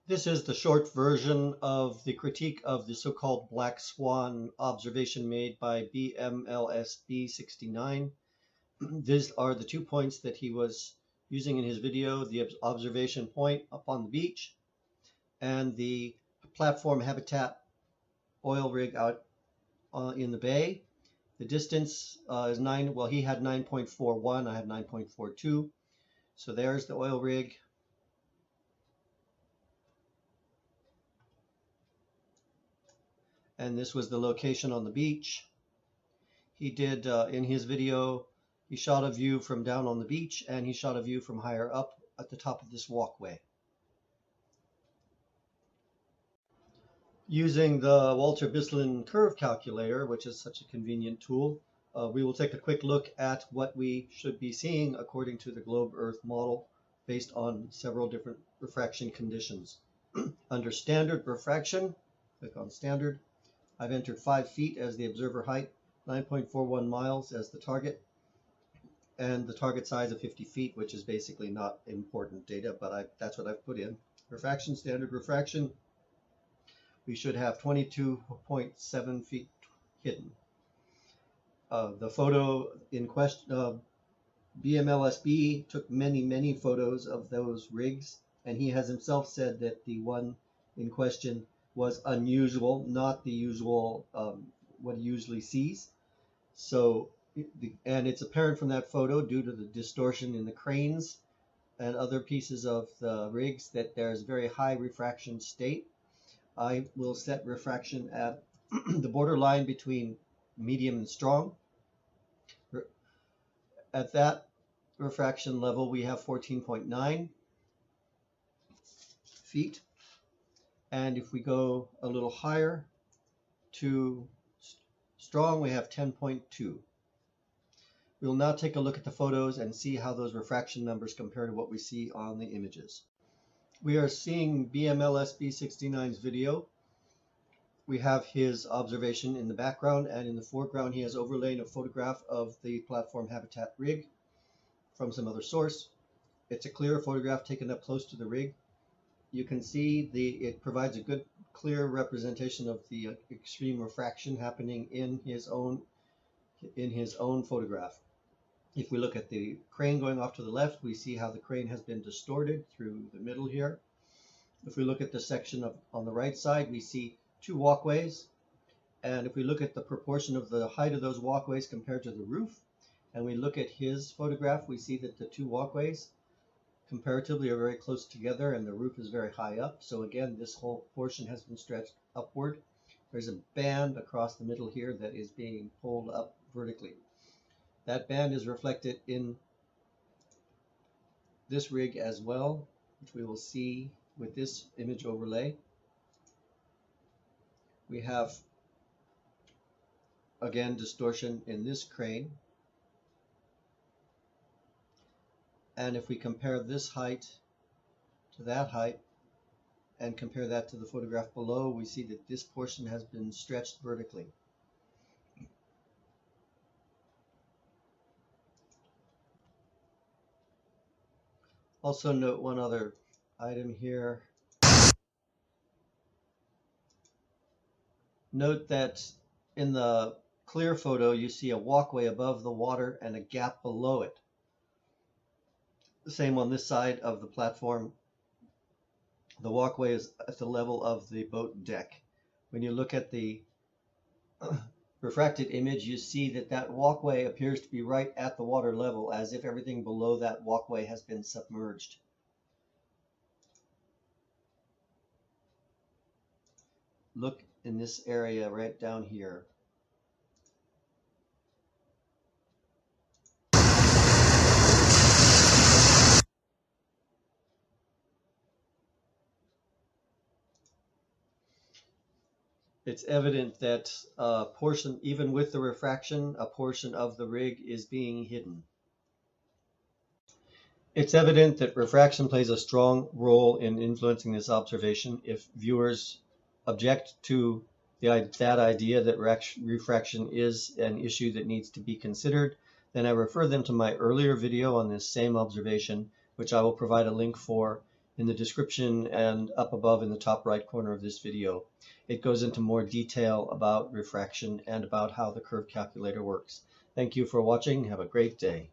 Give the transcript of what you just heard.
This is the short version of the critique of the so-called Black Swan observation made by BMLSB 69. These are the 2 points that he was using in his video, the observation point up on the beach and the platform habitat oil rig out in the bay. The distance is 9, well, he had 9.41, I have 9.42. So there's the oil rig. And this was the location on the beach. He did, in his video, he shot a view from down on the beach and he shot a view from higher up at the top of this walkway. Using the Walter Bislin curve calculator, which is such a convenient tool, we will take a quick look at what we should be seeing according to the globe Earth model based on several different refraction conditions. Under standard refraction, click on standard. I've entered 5 feet as the observer height, 9.41 miles as the target, and the target size of 50 feet, which is basically not important data, but that's what I've put in. Refraction, standard refraction, we should have 22.7 feet hidden. The photo in question, BMLSB took many photos of those rigs, and he has himself said that the one in question was unusual, not the usual, what he usually sees. So, and it's apparent from that photo due to the distortion in the cranes and other pieces of the rigs that there's very high refraction state. I will set refraction at the borderline between medium and strong. At that refraction level, we have 14.9 feet. And if we go a little higher to strong, we have 10.2. We'll now take a look at the photos and see how those refraction numbers compare to what we see on the images. We are seeing BMLSB 69's video. We have his observation in the background, and in the foreground he has overlaid a photograph of the platform habitat rig from some other source. It's a clear photograph taken up close to the rig. You can see it provides a good clear representation of the extreme refraction happening in his own photograph. If we look at the crane going off to the left, we see how the crane has been distorted through the middle here. If we look at the section on the right side, we see 2 walkways, and if we look at the proportion of the height of those walkways compared to the roof, and we look at his photograph, we see that the 2 walkways comparatively are very close together and the roof is very high up. So again, this whole portion has been stretched upward. There's a band across the middle here that is being pulled up vertically. That band is reflected in this rig as well, which we will see with this image overlay. We have, again, distortion in this crane. And if we compare this height to that height and compare that to the photograph below, we see that this portion has been stretched vertically. Also note one other item here. Note that in the clear photo you see a walkway above the water and a gap below it. The same on this side of the platform. The walkway is at the level of the boat deck. When you look at the refracted image, you see that that walkway appears to be right at the water level, as if everything below that walkway has been submerged. Look in this area right down here. It's evident that a portion, even with the refraction, a portion of the rig is being hidden. It's evident that refraction plays a strong role in influencing this observation. If viewers object to that idea that refraction is an issue that needs to be considered, then I refer them to my earlier video on this same observation, which I will provide a link for in the description and up above in the top right corner of this video. It goes into more detail about refraction and about how the curve calculator works. Thank you for watching. Have a great day.